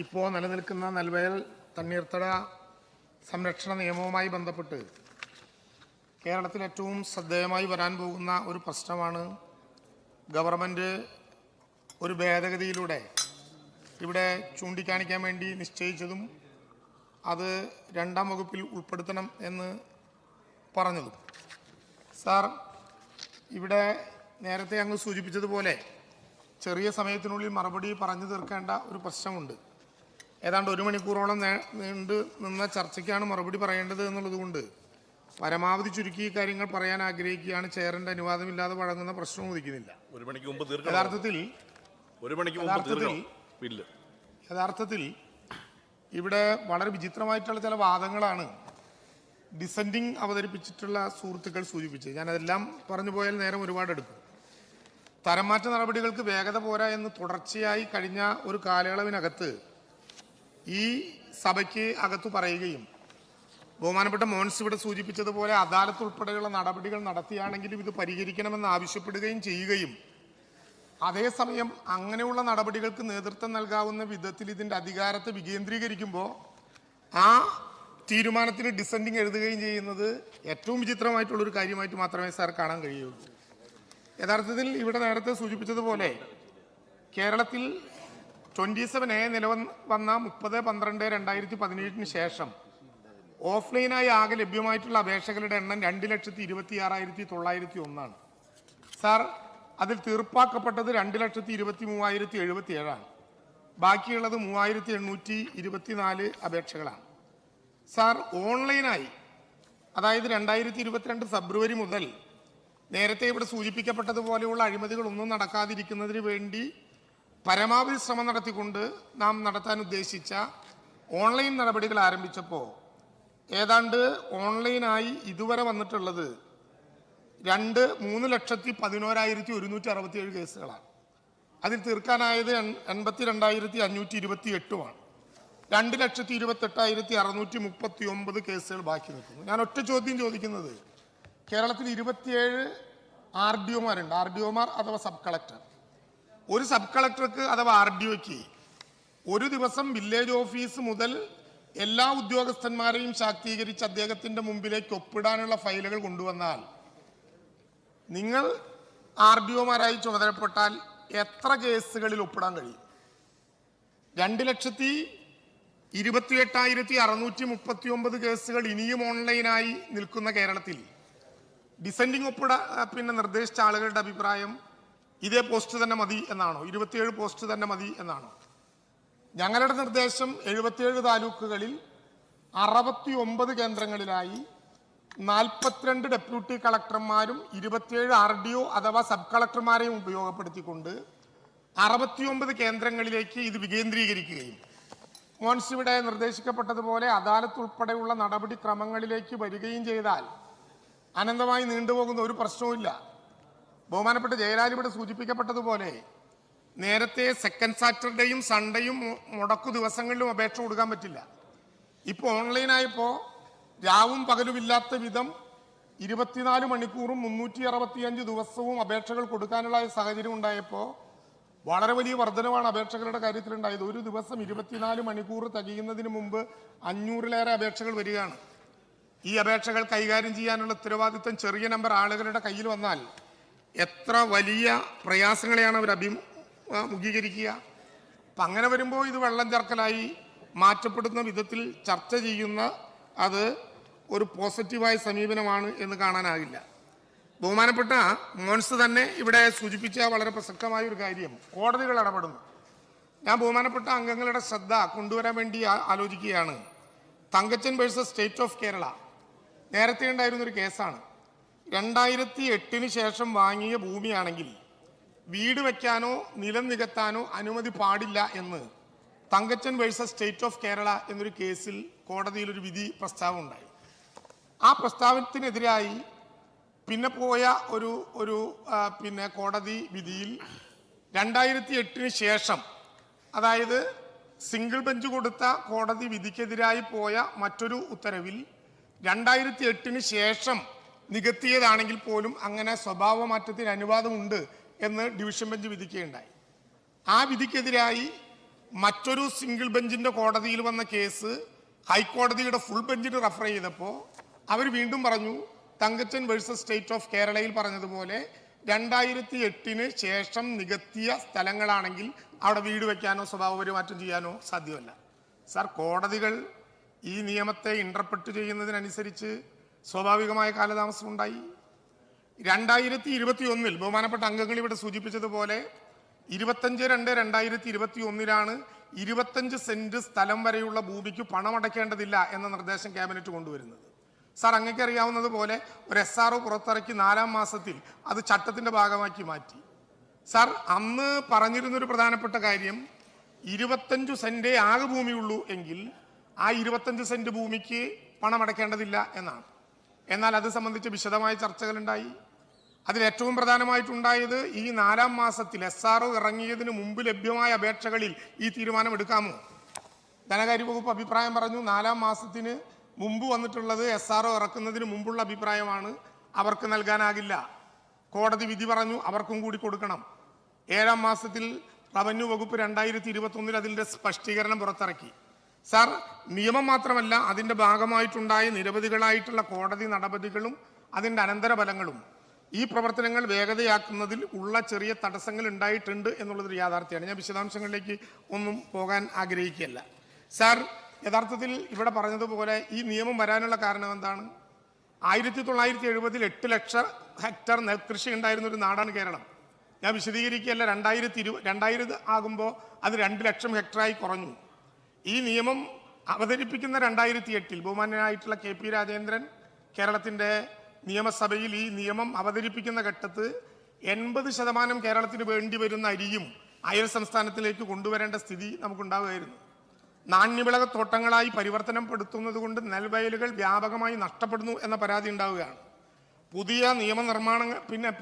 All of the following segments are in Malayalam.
ഇപ്പോൾ നിലനിൽക്കുന്ന നെൽവയൽ തണ്ണീർത്തട സംരക്ഷണ നിയമവുമായി ബന്ധപ്പെട്ട് കേരളത്തിൽ ഏറ്റവും ശ്രദ്ധേയമായി വരാൻ പോകുന്ന ഒരു പ്രശ്നമാണ് ഗവൺമെൻറ് ഒരു ഭേദഗതിയിലൂടെ ഇവിടെ ചൂണ്ടിക്കാണിക്കാൻ വേണ്ടി നിശ്ചയിച്ചതും അത് രണ്ടാം വകുപ്പിൽ ഉൾപ്പെടുത്തണം എന്ന് പറഞ്ഞതും. സാർ, ഇവിടെ നേരത്തെ അങ്ങ് സൂചിപ്പിച്ചതുപോലെ ചെറിയ സമയത്തിനുള്ളിൽ മറുപടി പറഞ്ഞു തീർക്കേണ്ട ഒരു പ്രശ്നമുണ്ട്. ഏതാണ്ട് 1 മണിക്കൂറോളം നീണ്ടു നിന്ന ചർച്ചയ്ക്കാണ് മറുപടി പറയേണ്ടത് എന്നുള്ളതുകൊണ്ട് പരമാവധി ചുരുക്കി കാര്യങ്ങൾ പറയാൻ ആഗ്രഹിക്കുകയാണ്. ചെയറിൻ്റെ അനുവാദമില്ലാതെ വഴങ്ങുന്ന പ്രശ്നം ഉദിക്കുന്നില്ല. യഥാർത്ഥത്തിൽ ഇവിടെ വളരെ വിചിത്രമായിട്ടുള്ള ചില വാദങ്ങളാണ് ഡിസെൻഡിങ് അവതരിപ്പിച്ചിട്ടുള്ള സുഹൃത്തുക്കൾ സൂചിപ്പിച്ചത്. ഞാനതെല്ലാം പറഞ്ഞു പോയാൽ നേരം ഒരുപാട് എടുക്കും. തരംമാറ്റ നടപടികൾക്ക് വേഗത പോരാ എന്ന് തുടർച്ചയായി കഴിഞ്ഞ ഒരു കാലയളവിനകത്ത് ഈ സഭയ്ക്ക് അകത്ത് പറയുകയും ബഹുമാനപ്പെട്ട മോൻസ് ഇവിടെ സൂചിപ്പിച്ചതുപോലെ അദാലത്ത് ഉൾപ്പെടെയുള്ള നടപടികൾ നടത്തിയാണെങ്കിലും ഇത് പരിഹരിക്കണമെന്ന് ആവശ്യപ്പെടുകയും ചെയ്യുകയും അതേസമയം അങ്ങനെയുള്ള നടപടികൾക്ക് നേതൃത്വം നൽകാവുന്ന വിധത്തിൽ ഇതിൻ്റെ അധികാരത്തെ വികേന്ദ്രീകരിക്കുമ്പോൾ ആ തീരുമാനത്തിന് ഡിസെൻഡിങ് എഴുതുകയും ചെയ്യുന്നത് ഏറ്റവും വിചിത്രമായിട്ടുള്ളൊരു കാര്യമായിട്ട് മാത്രമേ സാർ കാണാൻ കഴിയുള്ളൂ. യഥാർത്ഥത്തിൽ ഇവിടെ നേരത്തെ സൂചിപ്പിച്ചതുപോലെ കേരളത്തിൽ 27A നിലവന്ന 30/12/2017 ശേഷം ഓഫ്ലൈനായി ആകെ ലഭ്യമായിട്ടുള്ള അപേക്ഷകളുടെ എണ്ണം 2,26,901 സാർ, അതിൽ തീർപ്പാക്കപ്പെട്ടത് 2,23,077 ബാക്കിയുള്ളത് 3,824 അപേക്ഷകളാണ്. സാർ, ഓൺലൈനായി അതായത് 2022 ഫെബ്രുവരി മുതൽ നേരത്തെ ഇവിടെ സൂചിപ്പിക്കപ്പെട്ടതുപോലെയുള്ള അഴിമതികളൊന്നും നടക്കാതിരിക്കുന്നതിന് വേണ്ടി പരമാവധി ശ്രമം നടത്തിക്കൊണ്ട് നാം നടത്താൻ ഉദ്ദേശിച്ച ഓൺലൈൻ നടപടികൾ ആരംഭിച്ചപ്പോൾ ഏതാണ്ട് ഓൺലൈനായി ഇതുവരെ വന്നിട്ടുള്ളത് 3,11,167 കേസുകളാണ്. അതിൽ തീർക്കാനായത് 82,528 2,28,639 കേസുകൾ ബാക്കി നിൽക്കുന്നു. ഞാൻ ഒറ്റ ചോദ്യം ചോദിക്കുന്നത്, കേരളത്തിൽ 27 RDOമാരുണ്ട്. RDOമാർ അഥവാ സബ് കളക്ടർ. ഒരു സബ് കളക്ടർക്ക് അഥവാ RDOയ്ക്ക് ഒരു ദിവസം വില്ലേജ് ഓഫീസ് മുതൽ എല്ലാ ഉദ്യോഗസ്ഥന്മാരെയും ശാക്തീകരിച്ച് അദ്ദേഹത്തിൻ്റെ മുമ്പിലേക്ക് ഒപ്പിടാനുള്ള ഫയലുകൾ കൊണ്ടുവന്നാൽ നിങ്ങൾ RDOമാരായി ചുമതലപ്പെട്ടാൽ എത്ര കേസുകളിൽ ഒപ്പിടാൻ കഴിയും? 2,28,639 കേസുകൾ ഇനിയും ഓൺലൈനായി നിൽക്കുന്ന കേരളത്തിൽ ഡിസെൻഡിങ് നിർദ്ദേശിച്ച ആളുകളുടെ അഭിപ്രായം ഇതേ പോസ്റ്റ് തന്നെ മതി എന്നാണോ? 27 പോസ്റ്റ് തന്നെ മതി എന്നാണോ? ഞങ്ങളുടെ നിർദ്ദേശം 77 താലൂക്കുകളിൽ 69 കേന്ദ്രങ്ങളിലായി 42 ഡെപ്യൂട്ടി കളക്ടർമാരും 27 RDO അഥവാ സബ് കളക്ടർമാരെയും ഉപയോഗപ്പെടുത്തിക്കൊണ്ട് 69 കേന്ദ്രങ്ങളിലേക്ക് ഇത് വികേന്ദ്രീകരിക്കുകയും മോൻസ് ഇവിടെ നിർദ്ദേശിക്കപ്പെട്ടതുപോലെ അദാലത്ത് ഉൾപ്പെടെയുള്ള നടപടിക്രമങ്ങളിലേക്ക് വരികയും ചെയ്താൽ അനന്തമായി നീണ്ടുപോകുന്ന ഒരു പ്രശ്നവുമില്ല. ബഹുമാനപ്പെട്ട ജയലാൽ ഇവിടെ സൂചിപ്പിക്കപ്പെട്ടതുപോലെ നേരത്തെ സെക്കൻഡ് സാറ്റർഡേയും സൺഡേയും മുടക്കു ദിവസങ്ങളിലും അപേക്ഷ കൊടുക്കാൻ പറ്റില്ല. ഇപ്പോൾ ഓൺലൈനായപ്പോൾ രാവും പകലുമില്ലാത്ത വിധം 24 മണിക്കൂറും 365 ദിവസവും അപേക്ഷകൾ കൊടുക്കാനുള്ള സാഹചര്യം ഉണ്ടായപ്പോൾ വളരെ വലിയ വർധനവാണ് അപേക്ഷകളുടെ കാര്യത്തിലുണ്ടായത്. ഒരു ദിവസം 24 മണിക്കൂർ തികയുന്നതിന് മുമ്പ് 500-ലേറെ അപേക്ഷകൾ വരികയാണ്. ഈ അപേക്ഷകൾ കൈകാര്യം ചെയ്യാനുള്ള ഉത്തരവാദിത്വം ചെറിയ നമ്പർ ആളുകളുടെ കയ്യിൽ വന്നാൽ എത്ര വലിയ പ്രയാസങ്ങളെയാണ് അവർ അഭിമുഖീകരിക്കുക. അപ്പം അങ്ങനെ വരുമ്പോൾ ഇത് വെള്ളം ചേർക്കലായി മാറ്റപ്പെടുന്ന വിധത്തിൽ ചർച്ച ചെയ്യുന്ന അത് ഒരു പോസിറ്റീവായ സമീപനമാണ് എന്ന് കാണാനാകില്ല. ബഹുമാനപ്പെട്ട മോൻസ് തന്നെ ഇവിടെ സൂചിപ്പിച്ച വളരെ പ്രസക്തമായ ഒരു കാര്യം, കോടതികൾ ഇടപെടുന്നു. ഞാൻ ബഹുമാനപ്പെട്ട അംഗങ്ങളുടെ ശ്രദ്ധ കൊണ്ടുവരാൻ വേണ്ടി ആലോചിക്കുകയാണ്. Thankachan versus state of Kerala നേരത്തെ ഉണ്ടായിരുന്നൊരു കേസാണ്. 2008 ശേഷം വാങ്ങിയ ഭൂമിയാണെങ്കിൽ വീട് വയ്ക്കാനോ നിലം നികത്താനോ അനുമതി പാടില്ല എന്ന് Thankachan versus state of Kerala എന്നൊരു കേസിൽ കോടതിയിലൊരു വിധി പ്രസ്താവം ഉണ്ടായി. ആ പ്രസ്താവത്തിനെതിരായി പിന്നെ പോയ ഒരു കോടതി വിധിയിൽ 2008 ശേഷം, അതായത് സിംഗിൾ ബെഞ്ച് കൊടുത്ത കോടതി വിധിക്കെതിരായി പോയ മറ്റൊരു ഉത്തരവിൽ 2008 ശേഷം നികത്തിയതാണെങ്കിൽ പോലും അങ്ങനെ സ്വഭാവമാറ്റത്തിന് അനുവാദമുണ്ട് എന്ന് ഡിവിഷൻ ബെഞ്ച് വിധിക്കുകയുണ്ടായി. ആ വിധിക്കെതിരായി മറ്റൊരു സിംഗിൾ ബെഞ്ചിന്റെ കോടതിയിൽ വന്ന കേസ് ഹൈക്കോടതിയുടെ ഫുൾ ബെഞ്ചിന് റെഫർ ചെയ്തപ്പോൾ അവർ വീണ്ടും പറഞ്ഞു തങ്കച്ചൻ വേഴ്സസ് സ്റ്റേറ്റ് ഓഫ് കേരളയിൽ പറഞ്ഞതുപോലെ 2008 ശേഷം നികത്തിയ സ്ഥലങ്ങളാണെങ്കിൽ അവിടെ വീട് വെക്കാനോ സ്വഭാവ പെരുമാറ്റം ചെയ്യാനോ സാധ്യമല്ല. സാർ, കോടതികൾ ഈ നിയമത്തെ ഇന്റർപ്രറ്റ് ചെയ്യുന്നതിനനുസരിച്ച് സ്വാഭാവികമായ കാലതാമസം ഉണ്ടായി. 2021 ബഹുമാനപ്പെട്ട അംഗങ്ങൾ ഇവിടെ സൂചിപ്പിച്ചതുപോലെ 25/2/2021 25 സെന്റ് സ്ഥലം വരെയുള്ള ഭൂമിക്ക് പണമടയ്ക്കേണ്ടതില്ല എന്ന നിർദ്ദേശം ക്യാബിനറ്റ് കൊണ്ടുവരുന്നത്. സാർ, അങ്ങേക്ക് അറിയാവുന്നതുപോലെ ഒരു SRO പുറത്തിറക്കി 4-ാം മാസത്തിൽ അത് ചട്ടത്തിന്റെ ഭാഗമാക്കി മാറ്റി. സാർ, അന്ന് പറഞ്ഞിരുന്നൊരു പ്രധാനപ്പെട്ട കാര്യം 25 സെന്റേ ആകെ ഭൂമിയുള്ളൂ എങ്കിൽ ആ 25 സെന്റ് ഭൂമിക്ക് പണമടയ്ക്കേണ്ടതില്ല എന്നാണ്. എന്നാൽ അത് സംബന്ധിച്ച് വിശദമായ ചർച്ചകളുണ്ടായി. അതിൽ ഏറ്റവും പ്രധാനമായിട്ടുണ്ടായത് ഈ 4-ാം മാസത്തിൽ SRO ഇറങ്ങിയതിന് മുമ്പ് ലഭ്യമായ അപേക്ഷകളിൽ ഈ തീരുമാനം എടുക്കാമോ? ധനകാര്യ വകുപ്പ് അഭിപ്രായം പറഞ്ഞു 4-ാം മാസത്തിന് മുമ്പ് വന്നിട്ടുള്ളത് SRO ഇറക്കുന്നതിന് മുമ്പുള്ള അഭിപ്രായമാണ്, അവർക്ക് നൽകാനാകില്ല. കോടതി വിധി പറഞ്ഞു അവർക്കും കൂടി കൊടുക്കണം. 7-ാം മാസത്തിൽ റവന്യൂ വകുപ്പ് 2021 അതിൻ്റെ സ്പഷ്ടീകരണം പുറത്തിറക്കി. സാർ, നിയമം മാത്രമല്ല അതിൻ്റെ ഭാഗമായിട്ടുണ്ടായ നിരവധികളായിട്ടുള്ള കോടതി നടപടികളും അതിൻ്റെ അനന്തരഫലങ്ങളും ഈ പ്രവർത്തനങ്ങൾ വേഗതയാക്കുന്നതിൽ ഉള്ള ചെറിയ തടസ്സങ്ങൾ ഉണ്ടായിട്ടുണ്ട് എന്നുള്ളതൊരു യാഥാർത്ഥ്യമാണ്. ഞാൻ വിശദാംശങ്ങളിലേക്ക് ഒന്നും പോകാൻ ആഗ്രഹിക്കുകയല്ല. സാർ, യഥാർത്ഥത്തിൽ ഇവിടെ പറഞ്ഞതുപോലെ ഈ നിയമം വരാനുള്ള കാരണം എന്താണ്? 1970 8 ലക്ഷം ഹെക്ടർ നെൽകൃഷി ഉണ്ടായിരുന്ന ഒരു നാടാണ് കേരളം. ഞാൻ വിശദീകരിക്കുകയല്ല. 2020 ആകുമ്പോൾ അത് 2 ലക്ഷം ഹെക്ടറായി കുറഞ്ഞു. ഈ നിയമം അവതരിപ്പിക്കുന്ന 2008 ബഹുമാന്യനായിട്ടുള്ള KP രാജേന്ദ്രൻ കേരളത്തിൻ്റെ നിയമസഭയിൽ ഈ നിയമം അവതരിപ്പിക്കുന്ന ഘട്ടത്ത് 80% കേരളത്തിന് വേണ്ടി വരുന്ന അരിയും അയൽ സംസ്ഥാനത്തിലേക്ക് കൊണ്ടുവരേണ്ട സ്ഥിതി നമുക്കുണ്ടാവുകയായിരുന്നു. നാണ്യവിള തോട്ടങ്ങളായി പരിവർത്തനപ്പെടുത്തുന്നത് കൊണ്ട് നെൽവയലുകൾ വ്യാപകമായി നഷ്ടപ്പെടുന്നു എന്ന പരാതി ഉണ്ടാവുകയാണ്. പുതിയ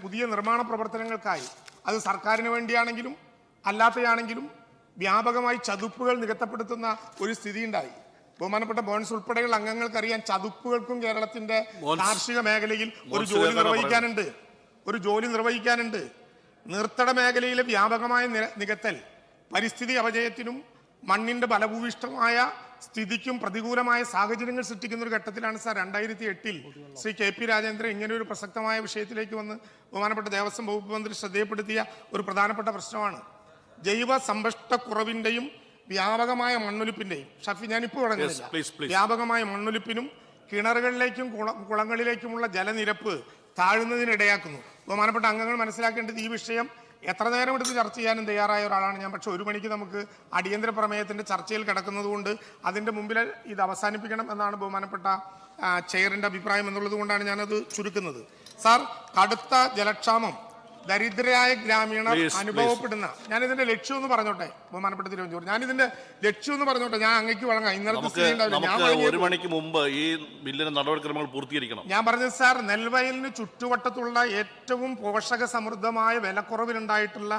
പുതിയ നിർമ്മാണ പ്രവർത്തനങ്ങൾക്കായി അത് സർക്കാരിന് വേണ്ടിയാണെങ്കിലും അല്ലാത്തയാണെങ്കിലും വ്യാപകമായി ചതുപ്പുകൾ നികത്തപ്പെടുത്തുന്ന ഒരു സ്ഥിതി ഉണ്ടായി. ബഹുമാനപ്പെട്ട ബോൺസ് ഉൾപ്പെടെയുള്ള അംഗങ്ങൾക്കറിയാൻ ചതുപ്പുകൾക്കും കേരളത്തിന്റെ കാർഷിക മേഖലയിൽ ഒരു ജോലി നിർവഹിക്കാനുണ്ട്. നീർത്തട മേഖലയിലെ വ്യാപകമായ നികത്തൽ പരിസ്ഥിതി അപജയത്തിനും മണ്ണിന്റെ ഫലഭൂയിഷ്ഠമായ സ്ഥിതിക്കും പ്രതികൂലമായ സാഹചര്യങ്ങൾ സൃഷ്ടിക്കുന്ന ഒരു ഘട്ടത്തിലാണ് സാർ 2008 ശ്രീ KP രാജേന്ദ്രൻ ഇങ്ങനെ ഒരു പ്രസക്തമായ വിഷയത്തിലേക്ക് വന്ന് ബഹുമാനപ്പെട്ട ദേവസ്വം വകുപ്പ് മന്ത്രി ശ്രദ്ധയപ്പെടുത്തിയ ഒരു പ്രധാനപ്പെട്ട പ്രശ്നമാണ് ജൈവ സമ്പുഷ്ടക്കുറവിന്റെയും വ്യാപകമായ മണ്ണൊലിപ്പിന്റെയും. ഷഫി, ഞാനിപ്പോൾ തുടങ്ങുന്നില്ല. വ്യാപകമായ മണ്ണൊലിപ്പിനും കിണറുകളിലേക്കും കുളങ്ങളിലേക്കുമുള്ള ജലനിരപ്പ് താഴുന്നതിനിടയാക്കുന്നു. ബഹുമാനപ്പെട്ട അംഗങ്ങൾ മനസ്സിലാക്കേണ്ടത് ഈ വിഷയം എത്ര നേരം എടുത്ത് ചർച്ച ചെയ്യാനും തയ്യാറായ ഒരാളാണ് ഞാൻ. പക്ഷെ 1 മണിക്ക് നമുക്ക് അടിയന്തര പ്രമേയത്തിന്റെ ചർച്ചയിൽ കിടക്കുന്നത് കൊണ്ട് അതിന്റെ മുമ്പിൽ ഇത് അവസാനിപ്പിക്കണം എന്നാണ് ബഹുമാനപ്പെട്ട ചെയറിന്റെ അഭിപ്രായം എന്നുള്ളത് കൊണ്ടാണ് ഞാനത് ചുരുക്കുന്നത്. സാർ, കടുത്ത ജലക്ഷാമം ദരിദ്രരായ ഗ്രാമീണർ അനുഭവപ്പെടുന്ന, ഞാനിതിന്റെ ലക്ഷ്യം എന്ന് പറഞ്ഞോട്ടെ ബഹുമാനപ്പെട്ട തിരുവഞ്ചൂർ, ഞാനിതിന്റെ ലക്ഷ്യം എന്ന് പറഞ്ഞോട്ടെ. ഞാൻ അങ്ങേക്ക് വഴങ്ങാം. ഇന്നത്തെ 1 മണിക്ക് മുമ്പ് ഈ ബില്ലിന്റെ നടപടിക്രമങ്ങൾ പൂർത്തീകരിക്കണം. ഞാൻ പറഞ്ഞത് സാർ, നെൽവയലിന് ചുറ്റുവട്ടത്തുള്ള ഏറ്റവും പോഷക സമൃദ്ധമായ വിലക്കുറവിലുണ്ടായിട്ടുള്ള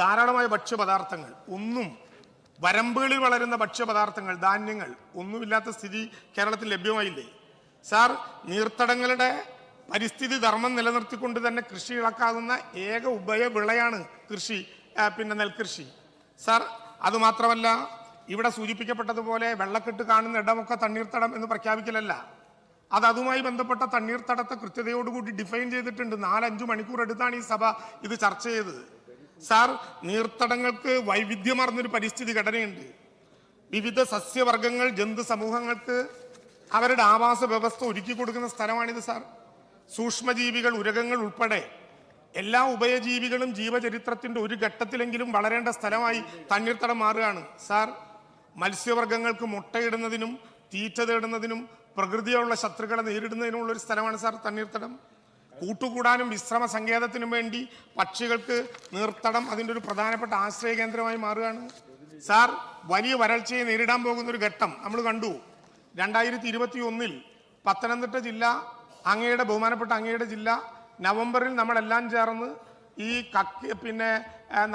ധാരാളമായ ഭക്ഷ്യപദാർത്ഥങ്ങൾ ഒന്നും വരമ്പുകളിൽ വളരുന്ന ഭക്ഷ്യപദാർത്ഥങ്ങൾ ധാന്യങ്ങൾ ഒന്നുമില്ലാത്ത സ്ഥിതി കേരളത്തിൽ ലഭ്യമായില്ലേ സാർ? നീർത്തടങ്ങളുടെ പരിസ്ഥിതി ധർമ്മം നിലനിർത്തിക്കൊണ്ട് തന്നെ കൃഷി ഇളക്കാവുന്ന ഏക ഉഭയവിളയാണ് കൃഷി, നെൽകൃഷി സാർ. അതുമാത്രമല്ല, ഇവിടെ സൂചിപ്പിക്കപ്പെട്ടതുപോലെ വെള്ളക്കെട്ട് കാണുന്ന ഇടമൊക്കെ തണ്ണീർത്തടം എന്ന് പ്രഖ്യാപിക്കലല്ല, അതുമായി ബന്ധപ്പെട്ട തണ്ണീർത്തടത്തെ കൃത്യതയോടുകൂടി ഡിഫൈൻ ചെയ്തിട്ടുണ്ട്. 4-5 മണിക്കൂർ എടുത്താണ് ഈ സഭ ഇത് ചർച്ച ചെയ്തത് സാർ. നീർത്തടങ്ങൾക്ക് വൈവിധ്യമാർന്നൊരു പരിസ്ഥിതി ഘടനയുണ്ട്. വിവിധ സസ്യവർഗങ്ങൾ ജന്തു സമൂഹങ്ങൾക്ക് അവരുടെ ആവാസ വ്യവസ്ഥ ഒരുക്കി കൊടുക്കുന്ന സ്ഥലമാണിത് സാർ. സൂക്ഷ്മജീവികൾ, ഉരകങ്ങൾ ഉൾപ്പെടെ എല്ലാ ഉഭയജീവികളും ജീവചരിത്രത്തിന്റെ ഒരു ഘട്ടത്തിലെങ്കിലും വളരേണ്ട സ്ഥലമായി തണ്ണീർത്തടം മാറുകയാണ് സാർ. മത്സ്യവർഗങ്ങൾക്ക് മുട്ടയിടുന്നതിനും തീറ്റ തേടുന്നതിനും പ്രകൃതിയുള്ള ശത്രുക്കളെ നേരിടുന്നതിനുമുള്ള ഒരു സ്ഥലമാണ് സാർ തണ്ണീർത്തടം. കൂട്ടുകൂടാനും വിശ്രമ സങ്കേതത്തിനും വേണ്ടി പക്ഷികൾക്ക് നീർത്തടം അതിൻ്റെ ഒരു പ്രധാനപ്പെട്ട ആശ്രയ കേന്ദ്രമായി മാറുകയാണ് സാർ. വലിയ വരൾച്ചയെ നേരിടാൻ പോകുന്ന ഒരു ഘട്ടം നമ്മൾ കണ്ടു. 2021 പത്തനംതിട്ട ജില്ല, ബഹുമാനപ്പെട്ട അങ്ങയുടെ ജില്ല, നവംബറിൽ നമ്മളെല്ലാം ചേർന്ന് ഈ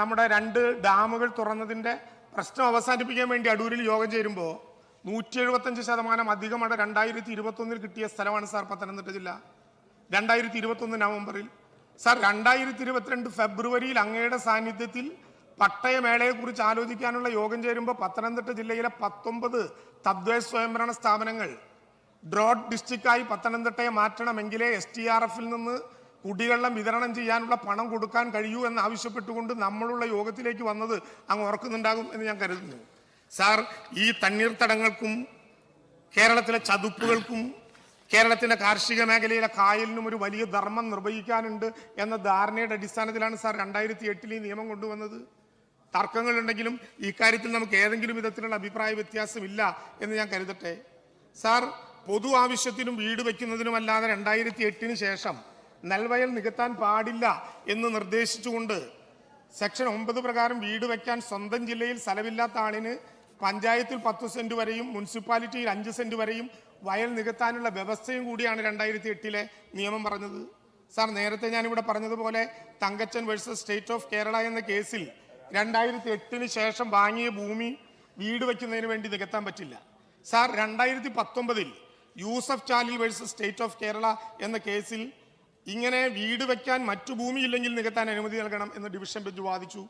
നമ്മുടെ 2 ഡാമുകൾ തുറന്നതിൻ്റെ പ്രശ്നം അവസാനിപ്പിക്കാൻ വേണ്ടി അടൂരിൽ യോഗം ചേരുമ്പോൾ 175% അധികം മഴ 2021 കിട്ടിയ സ്ഥലമാണ് സാർ പത്തനംതിട്ട ജില്ല. 2021 നവംബറിൽ സാർ. 2022 ഫെബ്രുവരിയിൽ അങ്ങയുടെ സാന്നിധ്യത്തിൽ പട്ടയമേളയെക്കുറിച്ച് ആലോചിക്കാനുള്ള യോഗം ചേരുമ്പോൾ പത്തനംതിട്ട ജില്ലയിലെ 19 തദ്ദേശ സ്വയംഭരണ സ്ഥാപനങ്ങൾ ഡ്രോട്ട് ഡിസ്ട്രിക്റ്റായി പത്തനംതിട്ടയെ മാറ്റണമെങ്കിലേ STRF-ൽ നിന്ന് കുടിവെള്ളം വിതരണം ചെയ്യാനുള്ള പണം കൊടുക്കാൻ കഴിയൂ എന്ന് ആവശ്യപ്പെട്ടുകൊണ്ട് നമ്മളുള്ള യോഗത്തിലേക്ക് വന്നത് അങ്ങ് ഓർക്കുന്നുണ്ടാകും എന്ന് ഞാൻ കരുതുന്നു. സാർ, ഈ തണ്ണീർത്തടങ്ങൾക്കും കേരളത്തിലെ ചതുപ്പുകൾക്കും കേരളത്തിലെ കാർഷിക മേഖലയിലെ കായലിനും ഒരു വലിയ ധർമ്മം നിർവഹിക്കാനുണ്ട് എന്ന ധാരണയുടെ അടിസ്ഥാനത്തിലാണ് സാർ 2008 ഈ നിയമം കൊണ്ടുവന്നത്. തർക്കങ്ങളുണ്ടെങ്കിലും ഇക്കാര്യത്തിൽ നമുക്ക് ഏതെങ്കിലും വിധത്തിലുള്ള അഭിപ്രായ വ്യത്യാസമില്ല എന്ന് ഞാൻ കരുതട്ടെ. സാർ, പൊതു ആവശ്യത്തിനും വീട് വയ്ക്കുന്നതിനുമല്ലാതെ 2008 ശേഷം നെൽവയൽ നികത്താൻ പാടില്ല എന്ന് നിർദ്ദേശിച്ചുകൊണ്ട് സെക്ഷൻ 9 പ്രകാരം വീട് വയ്ക്കാൻ സ്വന്തം ജില്ലയിൽ സ്ഥലമില്ലാത്ത ആളിന് പഞ്ചായത്തിൽ 10 സെന്റ് വരെയും മുനിസിപ്പാലിറ്റിയിൽ 5 സെന്റ് വരെയും വയൽ നികത്താനുള്ള വ്യവസ്ഥയും കൂടിയാണ് 2008 നിയമം പറഞ്ഞത്. സാർ, നേരത്തെ ഞാനിവിടെ പറഞ്ഞതുപോലെ Thankachan versus state of Kerala എന്ന കേസിൽ 2008 ശേഷം വാങ്ങിയ ഭൂമി വീട് വയ്ക്കുന്നതിന് വേണ്ടി നികത്താൻ പറ്റില്ല. Sir, 2019 Yusuf Chalil versus state of Kerala എന്ന കേസിൽ ഇങ്ങനെ വീട് വയ്ക്കാൻ മറ്റു ഭൂമിയില്ലെങ്കിൽ നികത്താൻ അനുമതി നൽകണം എന്ന് ഡിവിഷൻ ബെഞ്ച് വാദിച്ചു.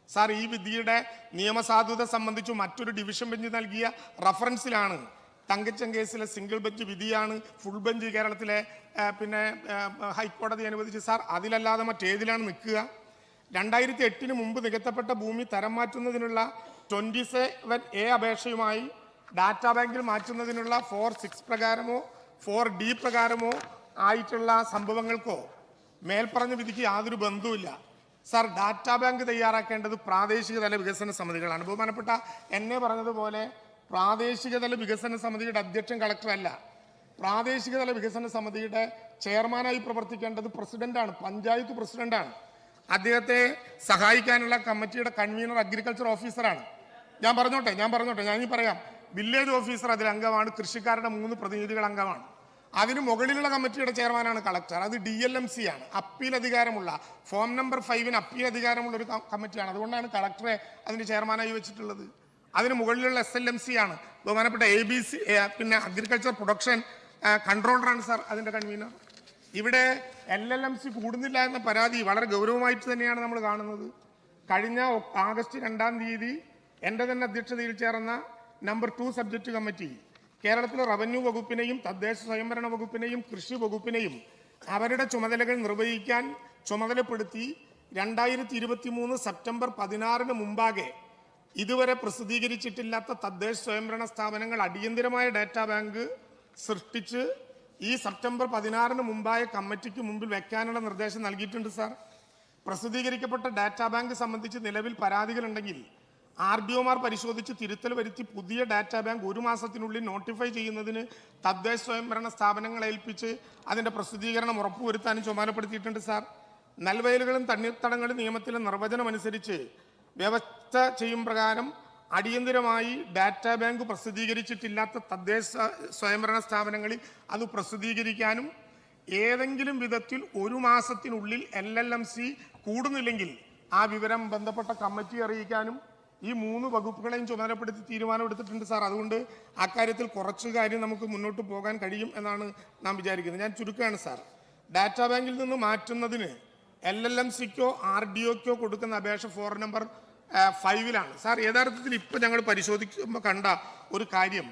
സാർ, ഈ വിധിയുടെ നിയമസാധുത സംബന്ധിച്ച് മറ്റൊരു ഡിവിഷൻ ബെഞ്ച് നൽകിയ റഫറൻസിലാണ് തങ്കച്ചൻ കേസിലെ സിംഗിൾ ബെഞ്ച് വിധിയാണ് ഫുൾ ബെഞ്ച് കേരളത്തിലെ ഹൈക്കോടതി അനുവദിച്ചു. സാർ, അതിലല്ലാതെ മറ്റേതിലാണ് നിൽക്കുക? 2008 മുമ്പ് നികത്തപ്പെട്ട ഭൂമി തരം മാറ്റുന്നതിനുള്ള 27A അപേക്ഷയുമായി ഡാറ്റാ ബാങ്കിൽ മാറ്റുന്നതിനുള്ള 4(6) പ്രകാരമോ 4D പ്രകാരമോ ആയിട്ടുള്ള സംഭവങ്ങൾക്കോ മേൽപ്പറഞ്ഞ വിധിക്ക് യാതൊരു ബന്ധവുമില്ല. സാർ, ഡാറ്റാ ബാങ്ക് തയ്യാറാക്കേണ്ടത് പ്രാദേശിക തല വികസന സമിതികളാണ്. ബഹുമാനപ്പെട്ട എന്നെ പറഞ്ഞതുപോലെ പ്രാദേശിക തല വികസന സമിതിയുടെ അധ്യക്ഷൻ കളക്ടറല്ല. പ്രാദേശിക തല വികസന സമിതിയുടെ ചെയർമാനായി പ്രവർത്തിക്കേണ്ടത് പ്രസിഡന്റാണ്, പഞ്ചായത്ത് പ്രസിഡന്റാണ്. അദ്ദേഹത്തെ സഹായിക്കാനുള്ള കമ്മിറ്റിയുടെ കൺവീനർ അഗ്രികൾച്ചർ ഓഫീസറാണ്. ഞാൻ പറഞ്ഞോട്ടെ, ഞാനീ പറയാം. വില്ലേജ് ഓഫീസർ അതിൽ അംഗമാണ്, കൃഷിക്കാരുടെ 3 പ്രതിനിധികൾ അംഗമാണ്. അതിന് മുകളിലുള്ള കമ്മിറ്റിയുടെ ചെയർമാനാണ് കളക്ടർ. അത് DLMC ആണ്, അപ്പീൽ അധികാരമുള്ള ഫോം നമ്പർ 5 അപ്പീൽ അധികാരമുള്ള ഒരു കമ്മിറ്റിയാണ്. അതുകൊണ്ടാണ് കളക്ടറെ അതിന് ചെയർമാനായി വെച്ചിട്ടുള്ളത്. അതിന് മുകളിലുള്ള SLMC ആണ്, ബഹുമാനപ്പെട്ട ABC അഗ്രികൾച്ചർ പ്രൊഡക്ഷൻ കൺട്രോളറാണ് സാർ അതിൻ്റെ കൺവീനർ. ഇവിടെ LLMC കൂടുന്നില്ല എന്ന പരാതി വളരെ ഗൗരവമായിട്ട് തന്നെയാണ് നമ്മൾ കാണുന്നത്. കഴിഞ്ഞ ആഗസ്റ്റ് 2-ാം തീയതി എൻ്റെ തന്നെ അധ്യക്ഷതയിൽ ചേർന്ന നമ്പർ 2 സബ്ജക്റ്റ് കമ്മിറ്റി കേരളത്തിലെ റവന്യൂ വകുപ്പിനെയും തദ്ദേശ സ്വയംഭരണ വകുപ്പിനെയും കൃഷി വകുപ്പിനെയും അവരുടെ ചുമതലകൾ നിർവഹിക്കാൻ ചുമതലപ്പെടുത്തി 2023 സെപ്റ്റംബർ 16 മുമ്പാകെ ഇതുവരെ പ്രസിദ്ധീകരിച്ചിട്ടില്ലാത്ത തദ്ദേശ സ്വയംഭരണ സ്ഥാപനങ്ങൾ അടിയന്തരമായ ഡാറ്റാ ബാങ്ക് സൃഷ്ടിച്ച് ഈ സെപ്റ്റംബർ 16 മുമ്പായ കമ്മിറ്റിക്ക് മുമ്പിൽ വെക്കാനുള്ള നിർദ്ദേശം നൽകിയിട്ടുണ്ട് സാർ. പ്രസിദ്ധീകരിക്കപ്പെട്ട ഡാറ്റാ ബാങ്ക് സംബന്ധിച്ച് നിലവിൽ പരാതികളുണ്ടെങ്കിൽ RDOമാർ പരിശോധിച്ച് തിരുത്തൽ വരുത്തി പുതിയ ഡാറ്റാ ബാങ്ക് 1 മാസത്തിനുള്ളിൽ നോട്ടിഫൈ ചെയ്യുന്നതിന് തദ്ദേശ സ്വയംഭരണ സ്ഥാപനങ്ങളെ ഏൽപ്പിച്ച് അതിൻ്റെ പ്രസിദ്ധീകരണം ഉറപ്പുവരുത്താനും ചുമതലപ്പെടുത്തിയിട്ടുണ്ട് സാർ. നെൽവയലുകളും തണ്ണീർത്തടങ്ങളും നിയമത്തിലെ നിർവചനം അനുസരിച്ച് വ്യവസ്ഥ ചെയ്യും പ്രകാരം അടിയന്തരമായി ഡാറ്റാ ബാങ്ക് പ്രസിദ്ധീകരിച്ചിട്ടില്ലാത്ത തദ്ദേശ സ്വയംഭരണ സ്ഥാപനങ്ങളിൽ അത് പ്രസിദ്ധീകരിക്കാനും ഏതെങ്കിലും വിധത്തിൽ 1 മാസത്തിനുള്ളിൽ LLMC കൂടുന്നില്ലെങ്കിൽ ആ വിവരം ബന്ധപ്പെട്ട കമ്മിറ്റി അറിയിക്കാനും ഈ 3 വകുപ്പുകളെയും ചുമതലപ്പെടുത്തി തീരുമാനമെടുത്തിട്ടുണ്ട് സാർ. അതുകൊണ്ട് അക്കാര്യത്തിൽ കുറച്ച് കാര്യം നമുക്ക് മുന്നോട്ട് പോകാൻ കഴിയും എന്നാണ് നാം വിചാരിക്കുന്നത്. ഞാൻ ചുരുക്കുകയാണ് സാർ. ഡാറ്റാ ബാങ്കിൽ നിന്ന് മാറ്റുന്നതിന് LLMCക്കോ RDOക്കോ കൊടുക്കുന്ന അപേക്ഷ ഫോർ നമ്പർ 5 സാർ. യഥാർത്ഥത്തിൽ ഇപ്പോൾ ഞങ്ങൾ പരിശോധിക്കുമ്പോൾ കണ്ട ഒരു കാര്യം,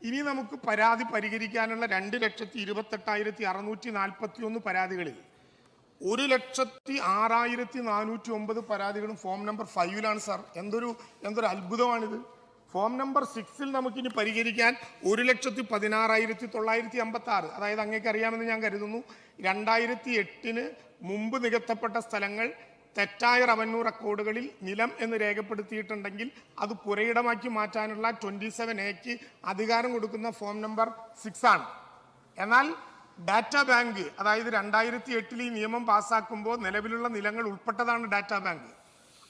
ഇനി നമുക്ക് പരാതി പരിഹരിക്കാനുള്ള 2,28,641 പരാതികളിൽ 1,06,409 പരാതികളും ഫോം നമ്പർ 5 സാർ. എന്തൊരു അത്ഭുതമാണിത്. ഫോം നമ്പർ 6 നമുക്കിനി പരിഹരിക്കാൻ 1,16,956, അതായത് അങ്ങേക്ക് അറിയാമെന്ന് ഞാൻ കരുതുന്നു, 2008 മുമ്പ് നികത്തപ്പെട്ട സ്ഥലങ്ങൾ തെറ്റായ റവന്യൂ റെക്കോർഡുകളിൽ നിലം എന്ന് രേഖപ്പെടുത്തിയിട്ടുണ്ടെങ്കിൽ അത് പുരയിടമാക്കി മാറ്റാനുള്ള 27A അധികാരം കൊടുക്കുന്ന ഫോം നമ്പർ 6 ആണ്. എന്നാൽ ഡാറ്റാ ബാങ്ക്, അതായത് 2008 ഈ നിയമം പാസ്സാക്കുമ്പോൾ നിലവിലുള്ള നിലങ്ങൾ ഉൾപ്പെട്ടതാണ് ഡാറ്റാ ബാങ്ക്.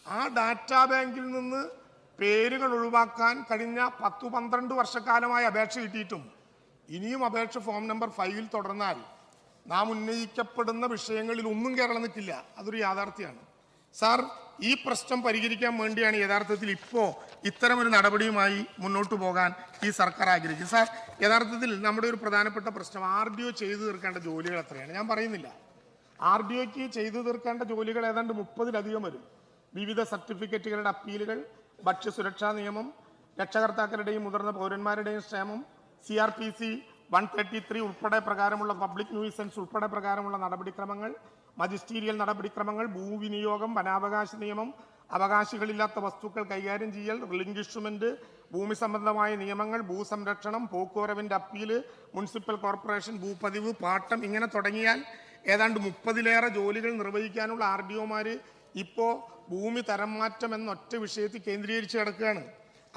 ആ ഡാറ്റാ ബാങ്കിൽ നിന്ന് പേരുകൾ ഒഴിവാക്കാൻ കഴിഞ്ഞ 10-12 വർഷക്കാലമായി അപേക്ഷ കിട്ടിയിട്ടും ഇനിയും അപേക്ഷ ഫോം നമ്പർ 5 തുടർന്നാൽ നാം ഉന്നയിക്കപ്പെടുന്ന വിഷയങ്ങളിൽ ഒന്നും കേരളം നിൽക്കില്ല. അതൊരു യാഥാർത്ഥ്യമാണ് സാർ. ഈ പ്രശ്നം പരിഹരിക്കാൻ വേണ്ടിയാണ് യഥാർത്ഥത്തിൽ ഇപ്പോൾ ഇത്തരമൊരു നടപടിയുമായി മുന്നോട്ട് പോകാൻ ഈ സർക്കാർ ആഗ്രഹിക്കും സാർ. യഥാർത്ഥത്തിൽ നമ്മുടെ ഒരു പ്രധാനപ്പെട്ട പ്രശ്നം RDO ചെയ്തു തീർക്കേണ്ട ജോലികൾ എത്രയാണ് ഞാൻ പറയുന്നില്ല. RDOയ്ക്ക് ചെയ്തു തീർക്കേണ്ട ജോലികൾ ഏതാണ്ട് 30-ലധികം വരും. വിവിധ സർട്ടിഫിക്കറ്റുകളുടെ അപ്പീലുകൾ, ഭക്ഷ്യസുരക്ഷാ നിയമം, രക്ഷകർത്താക്കളുടെയും മുതിർന്ന പൗരന്മാരുടെയും ക്ഷേമം, CRPC 133 ഉൾപ്പെടെ പ്രകാരമുള്ള പബ്ലിക് ന്യൂസൻസ് ഉൾപ്പെടെ പ്രകാരമുള്ള നടപടിക്രമങ്ങൾ, മജിസ്റ്റീരിയൽ നടപടിക്രമങ്ങൾ, ഭൂവിനിയോഗം, വനാവകാശ നിയമം, അവകാശികളില്ലാത്ത വസ്തുക്കൾ കൈകാര്യം ചെയ്യൽ, റിലിംഗ്വിഷ്മെന്റ്, ഭൂമി സംബന്ധമായ നിയമങ്ങൾ, ഭൂസംരക്ഷണം, പോക്കുവരവിന്റെ അപ്പീല്, മുനിസിപ്പൽ കോർപ്പറേഷൻ ഭൂപതിവ്, പാട്ടം, ഇങ്ങനെ തുടങ്ങിയാൽ ഏതാണ്ട് 30-ലേറെ ജോലികൾ നിർവഹിക്കാനുള്ള RDOമാർ ഇപ്പോൾ ഭൂമി തരം മാറ്റം എന്ന ഒറ്റ വിഷയത്തിൽ കേന്ദ്രീകരിച്ച് കിടക്കുകയാണ്.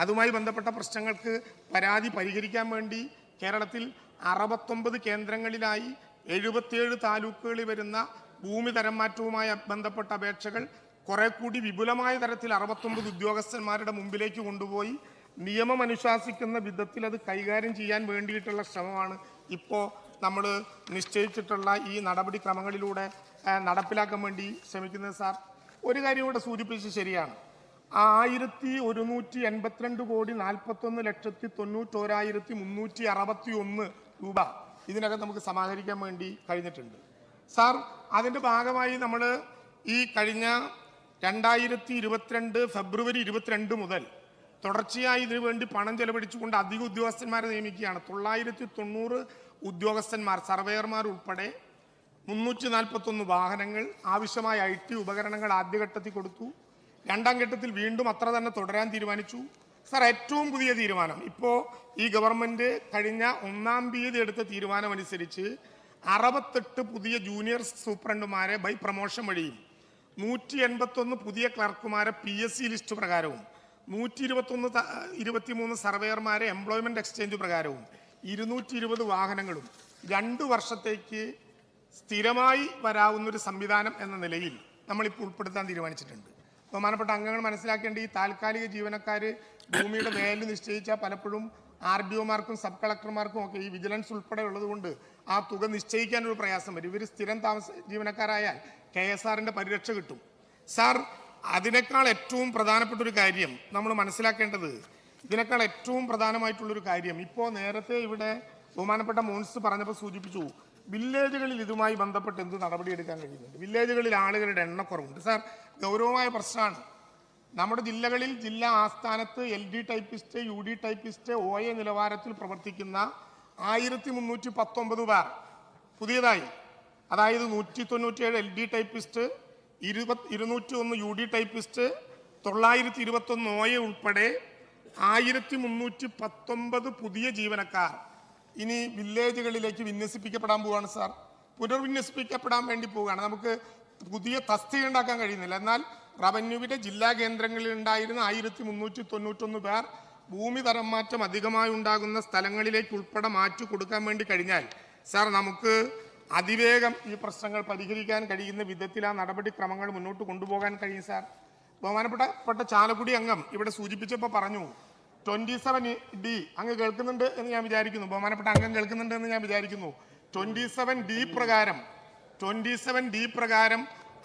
അതുമായി ബന്ധപ്പെട്ട പ്രശ്നങ്ങൾക്ക് പരാതി പരിഹരിക്കാൻ വേണ്ടി കേരളത്തിൽ 69 കേന്ദ്രങ്ങളിലായി 77 താലൂക്കുകളിൽ വരുന്ന ഭൂമി തരം മാറ്റവുമായി ബന്ധപ്പെട്ട അപേക്ഷകൾ കുറെ കൂടി വിപുലമായ തരത്തിൽ 69 ഉദ്യോഗസ്ഥന്മാരുടെ മുമ്പിലേക്ക് കൊണ്ടുപോയി നിയമം അനുശാസിക്കുന്ന വിധത്തിൽ അത് കൈകാര്യം ചെയ്യാൻ വേണ്ടിയിട്ടുള്ള ശ്രമമാണ് ഇപ്പോൾ നമ്മൾ നിശ്ചയിച്ചിട്ടുള്ള ഈ നടപടിക്രമങ്ങളിലൂടെ നടപ്പിലാക്കാൻ വേണ്ടി ശ്രമിക്കുന്നത്. സാർ, ഒരു കാര്യം കൂടെ സൂചിപ്പിച്ച് ശരിയാണ്. 1141,41,361 രൂപ ഇതിനകം നമുക്ക് സമാഹരിക്കാൻ വേണ്ടി കഴിഞ്ഞിട്ടുണ്ട്. സാർ, അതിൻ്റെ ഭാഗമായി നമ്മൾ ഈ കഴിഞ്ഞ 2022 ഫെബ്രുവരി 22 മുതൽ തുടർച്ചയായി ഇതിനു വേണ്ടി പണം ചെലവഴിച്ചുകൊണ്ട് അധിക ഉദ്യോഗസ്ഥന്മാരെ നിയമിക്കുകയാണ്. 990 ഉദ്യോഗസ്ഥന്മാർ, സർവേയർമാർ ഉൾപ്പെടെ 341 വാഹനങ്ങൾ, ആവശ്യമായ IT ഉപകരണങ്ങൾ ആദ്യഘട്ടത്തിൽ കൊടുത്തു. രണ്ടാം ഘട്ടത്തിൽ വീണ്ടും അത്ര തന്നെ തുടരാൻ തീരുമാനിച്ചു. സാർ, ഏറ്റവും പുതിയ തീരുമാനം ഇപ്പോൾ ഈ ഗവൺമെന്റ് കഴിഞ്ഞ 1-ാം തീയതി എടുത്ത തീരുമാനമനുസരിച്ച് 68 പുതിയ ജൂനിയർ സൂപ്രണ്ടുമാരെ ബൈ പ്രൊമോഷൻ വഴിയും 181 പുതിയ ക്ലർക്കുമാരെ PSC ലിസ്റ്റ് പ്രകാരവും 123 സർവേയർമാരെ എംപ്ലോയ്മെന്റ് എക്സ്ചേഞ്ച് പ്രകാരവും 220 വാഹനങ്ങളും 2 വർഷത്തേക്ക് സ്ഥിരമായി വരാവുന്നൊരു സംവിധാനം എന്ന നിലയിൽ നമ്മളിപ്പോൾ ഉൾപ്പെടുത്താൻ തീരുമാനിച്ചിട്ടുണ്ട്. ബഹുമാനപ്പെട്ട അംഗങ്ങൾ മനസ്സിലാക്കേണ്ട, ഈ താൽക്കാലിക ജീവനക്കാർ ഭൂമിയുടെ വാല്യൂ നിശ്ചയിച്ചാൽ പലപ്പോഴും RDOമാർക്കും സബ് കളക്ടർമാർക്കും ഒക്കെ ഈ വിജിലൻസ് ഉൾപ്പെടെ ഉള്ളതുകൊണ്ട് ആ തുക നിശ്ചയിക്കാനൊരു പ്രയാസം വരും. ഇവർ സ്ഥിരം ജീവനക്കാരായാൽ KSRന്റെ പരിരക്ഷ കിട്ടും. സാർ, അതിനേക്കാൾ ഏറ്റവും പ്രധാനപ്പെട്ട ഒരു കാര്യം നമ്മൾ മനസ്സിലാക്കേണ്ടത്, ഇതിനേക്കാൾ ഏറ്റവും പ്രധാനമായിട്ടുള്ളൊരു കാര്യം, ഇപ്പോൾ നേരത്തെ ഇവിടെ ബഹുമാനപ്പെട്ട മോൻസ് പറഞ്ഞപ്പോൾ സൂചിപ്പിച്ചു, വില്ലേജുകളിൽ ഇതുമായി ബന്ധപ്പെട്ട് എന്ത് നടപടിയെടുക്കാൻ കഴിയുന്നുണ്ട്. വില്ലേജുകളിൽ ആളുകളുടെ എണ്ണക്കുറവുണ്ട്. സാർ, ഗൗരവമായ പ്രശ്നമാണ്. നമ്മുടെ ജില്ലകളിൽ ജില്ലാ ആസ്ഥാനത്ത് LD typist, UD typist, OA നിലവാരത്തിൽ പ്രവർത്തിക്കുന്ന 1319 പേർ പുതിയതായി, അതായത് 197 LD typist, 201 UD typist, 921 OA ഉൾപ്പെടെ 1319 പുതിയ ജീവനക്കാർ ഇനി വില്ലേജുകളിലേക്ക് വിന്യസിപ്പിക്കപ്പെടാൻ പോവുകയാണ്. സാർ, പുനർവിന്യസിപ്പിക്കപ്പെടാൻ വേണ്ടി പോവുകയാണ്. നമുക്ക് പുതിയ തസ്തിക ഉണ്ടാക്കാൻ കഴിയുന്നില്ല. എന്നാൽ റവന്യൂവിന്റെ ജില്ലാ കേന്ദ്രങ്ങളിൽ ഉണ്ടായിരുന്ന 1391 പേർ ഭൂമി തരം മാറ്റം അധികമായി ഉണ്ടാകുന്ന സ്ഥലങ്ങളിലേക്ക് ഉൾപ്പെടെ മാറ്റി കൊടുക്കാൻ വേണ്ടി കഴിഞ്ഞാൽ സാർ, നമുക്ക് അതിവേഗം ഈ പ്രശ്നങ്ങൾ പരിഹരിക്കാൻ കഴിയുന്ന വിധത്തിൽ ആ നടപടിക്രമങ്ങൾ മുന്നോട്ട് കൊണ്ടുപോകാൻ കഴിയും. സാർ, ബഹുമാനപ്പെട്ട ചാലക്കുടി അംഗം ഇവിടെ സൂചിപ്പിച്ചപ്പോൾ പറഞ്ഞു 27D അങ്ങ് കേൾക്കുന്നുണ്ട് എന്ന് ഞാൻ വിചാരിക്കുന്നു. ബഹുമാനപ്പെട്ട അംഗം കേൾക്കുന്നുണ്ട് എന്ന് ഞാൻ വിചാരിക്കുന്നു. 27D പ്രകാരം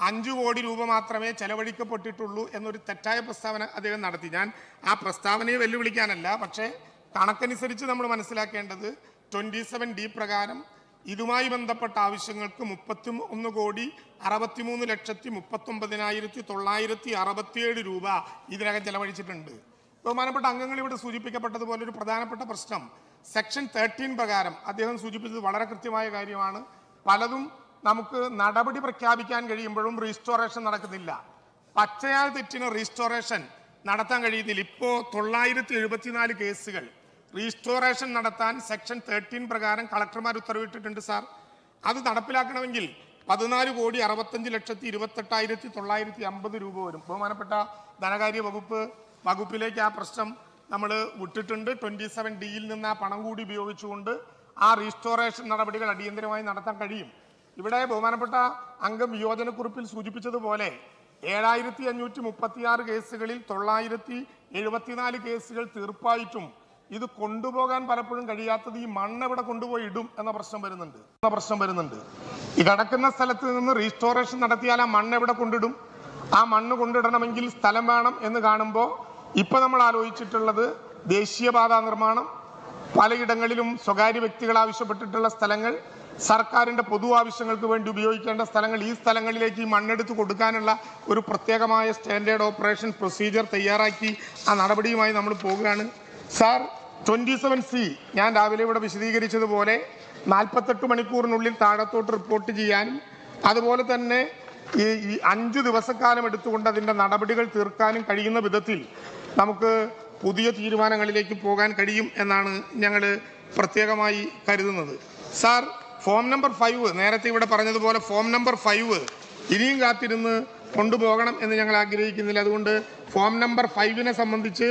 5 കോടി രൂപ മാത്രമേ ചെലവഴിക്കപ്പെട്ടിട്ടുള്ളൂ എന്നൊരു തെറ്റായ പ്രസ്താവന അദ്ദേഹം നടത്തി. ഞാൻ ആ പ്രസ്താവനയെ വെല്ലുവിളിക്കാനല്ല, പക്ഷേ കണക്കനുസരിച്ച് നമ്മൾ മനസ്സിലാക്കേണ്ടത് 27D പ്രകാരം ഇതുമായി ബന്ധപ്പെട്ട ആവശ്യങ്ങൾക്ക് 31,63,39,967 രൂപ ഇതിനകം ചെലവഴിച്ചിട്ടുണ്ട്. ബഹുമാനപ്പെട്ട അംഗങ്ങൾ ഇവിടെ സൂചിപ്പിക്കപ്പെട്ടതുപോലെ ഒരു പ്രധാനപ്പെട്ട പ്രശ്നം സെക്ഷൻ 13 പ്രകാരം അദ്ദേഹം സൂചിപ്പിച്ചത് വളരെ കൃത്യമായ കാര്യമാണ്. പലതും നമുക്ക് നടപടി പ്രഖ്യാപിക്കാൻ കഴിയുമ്പോഴും റീസ്റ്റോറേഷൻ നടക്കുന്നില്ല. പച്ചയായ തെറ്റിന് റീസ്റ്റോറേഷൻ നടത്താൻ കഴിയുന്നില്ല. ഇപ്പോൾ 974 കേസുകൾ റീസ്റ്റോറേഷൻ നടത്താൻ സെക്ഷൻ 13 പ്രകാരം കളക്ടർമാർ ഉത്തരവിട്ടിട്ടുണ്ട്. സാർ, അത് നടപ്പിലാക്കണമെങ്കിൽ 14,65,28,950 രൂപ വരും. ബഹുമാനപ്പെട്ട ധനകാര്യ വകുപ്പിലേക്ക് ആ പ്രശ്നം നമ്മൾ വിട്ടിട്ടുണ്ട്. 27Dയിൽ നിന്ന് ആ പണം കൂടി ഉപയോഗിച്ചുകൊണ്ട് ആ റീസ്റ്റോറേഷൻ നടപടികൾ അടിയന്തരമായി നടത്താൻ കഴിയും. ഇവിടെ ബഹുമാനപ്പെട്ട അംഗം വിയോജനക്കുറിപ്പിൽ സൂചിപ്പിച്ചതുപോലെ 7,536 കേസുകളിൽ 974 കേസുകൾ തീർപ്പായിട്ടും ഇത് കൊണ്ടുപോകാൻ പലപ്പോഴും കഴിയാത്തത് ഈ മണ്ണ് ഇവിടെ കൊണ്ടുപോയി ഇടും എന്ന പ്രശ്നം വരുന്നുണ്ട്. ഈ കിടക്കുന്ന സ്ഥലത്ത് നിന്ന് റീസ്റ്റോറേഷൻ നടത്തിയാൽ ആ മണ്ണ് എവിടെ കൊണ്ടിടും? ആ മണ്ണ് കൊണ്ടിടണമെങ്കിൽ സ്ഥലം വേണം എന്ന് കാണുമ്പോൾ ഇപ്പൊ നമ്മൾ ആലോചിച്ചിട്ടുള്ളത് ദേശീയപാത നിർമ്മാണം, പലയിടങ്ങളിലും സ്വകാര്യ വ്യക്തികൾ ആവശ്യപ്പെട്ടിട്ടുള്ള സ്ഥലങ്ങൾ, സർക്കാരിൻ്റെ പൊതു ആവശ്യങ്ങൾക്ക് വേണ്ടി ഉപയോഗിക്കേണ്ട സ്ഥലങ്ങൾ ഈ സ്ഥലങ്ങളിലേക്ക് ഈ മണ്ണെടുത്ത് കൊടുക്കാനുള്ള ഒരു പ്രത്യേകമായ സ്റ്റാൻഡേർഡ് ഓപ്പറേഷൻ പ്രൊസീജിയർ തയ്യാറാക്കി ആ നടപടിയുമായി നമ്മൾ പോകുകയാണ്. സാർ 27C ഞാൻ രാവിലെ ഇവിടെ വിശദീകരിച്ചതുപോലെ 48 മണിക്കൂറിനുള്ളിൽ താഴത്തോട്ട് റിപ്പോർട്ട് ചെയ്യാനും അതുപോലെ തന്നെ ഈ 5 ദിവസക്കാലം എടുത്തുകൊണ്ട് അതിൻ്റെ നടപടികൾ തീർക്കാനും കഴിയുന്ന വിധത്തിൽ നമുക്ക് പുതിയ തീരുമാനങ്ങളിലേക്ക് പോകാൻ കഴിയും എന്നാണ് ഞങ്ങൾ പ്രത്യേകമായി കരുതുന്നത്. സാർ, ഫോം നമ്പർ 5 നേരത്തെ ഇവിടെ പറഞ്ഞതുപോലെ ഫോം നമ്പർ 5 ഇനിയും കാത്തിരുന്ന് കൊണ്ടുപോകണം എന്ന് ഞങ്ങൾ ആഗ്രഹിക്കുന്നില്ല. അതുകൊണ്ട് ഫോം നമ്പർ 5നെ സംബന്ധിച്ച്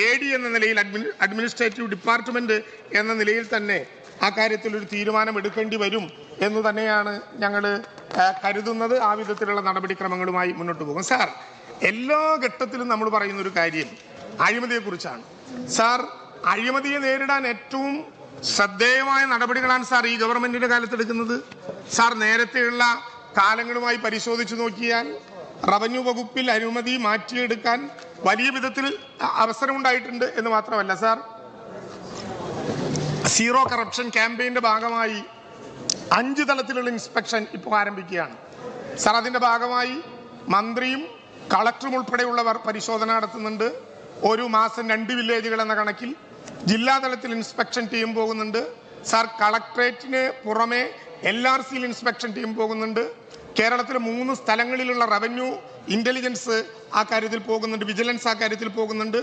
AD എന്ന നിലയിൽ അഡ്മിനിസ്ട്രേറ്റീവ് ഡിപ്പാർട്ട്മെന്റ് എന്ന നിലയിൽ തന്നെ ആ കാര്യത്തിൽ ഒരു തീരുമാനം എടുക്കേണ്ടി വരും എന്ന് തന്നെയാണ് ഞങ്ങൾ കരുതുന്നത്. ആ വിധത്തിലുള്ള നടപടിക്രമങ്ങളുമായി മുന്നോട്ട് പോകും. സാർ, എല്ലാ ഘട്ടത്തിലും നമ്മൾ പറയുന്ന ഒരു കാര്യം അഴിമതിയെക്കുറിച്ചാണ്. സാർ, അഴിമതിയെ നേരിടാൻ ഏറ്റവും ശ്രദ്ധേയമായ നടപടികളാണ് സാർ ഈ ഗവൺമെന്റിന്റെ കാലത്തെടുക്കുന്നത്. സാർ, നേരത്തെയുള്ള കാലങ്ങളുമായി പരിശോധിച്ചു നോക്കിയാൽ റവന്യൂ വകുപ്പിൽ അഴിമതി മാറ്റിയെടുക്കാൻ വലിയ വിധത്തിൽ അവസരമുണ്ടായിട്ടുണ്ട് എന്ന് മാത്രമല്ല സാർ, സീറോ കറപ്ഷൻ ക്യാമ്പയിന്റെ ഭാഗമായി 5 തലത്തിലുള്ള ഇൻസ്പെക്ഷൻ ഇപ്പോൾ ആരംഭിക്കുകയാണ്. സാർ, അതിന്റെ ഭാഗമായി മന്ത്രിയും കളക്ടറും ഉൾപ്പെടെയുള്ളവർ പരിശോധന നടത്തുന്നുണ്ട്. ഒരു മാസം 2 വില്ലേജുകൾ എന്ന കണക്കിൽ ജില്ലാതലത്തിൽ ഇൻസ്പെക്ഷൻ ടീം പോകുന്നുണ്ട്. സാർ, കളക്ടറേറ്റിന് പുറമെ LRCയിൽ ഇൻസ്പെക്ഷൻ ടീം പോകുന്നുണ്ട്. കേരളത്തിലെ 3 സ്ഥലങ്ങളിലുള്ള റവന്യൂ ഇന്റലിജൻസ് ആ കാര്യത്തിൽ പോകുന്നുണ്ട്, വിജിലൻസ് ആ കാര്യത്തിൽ പോകുന്നുണ്ട്.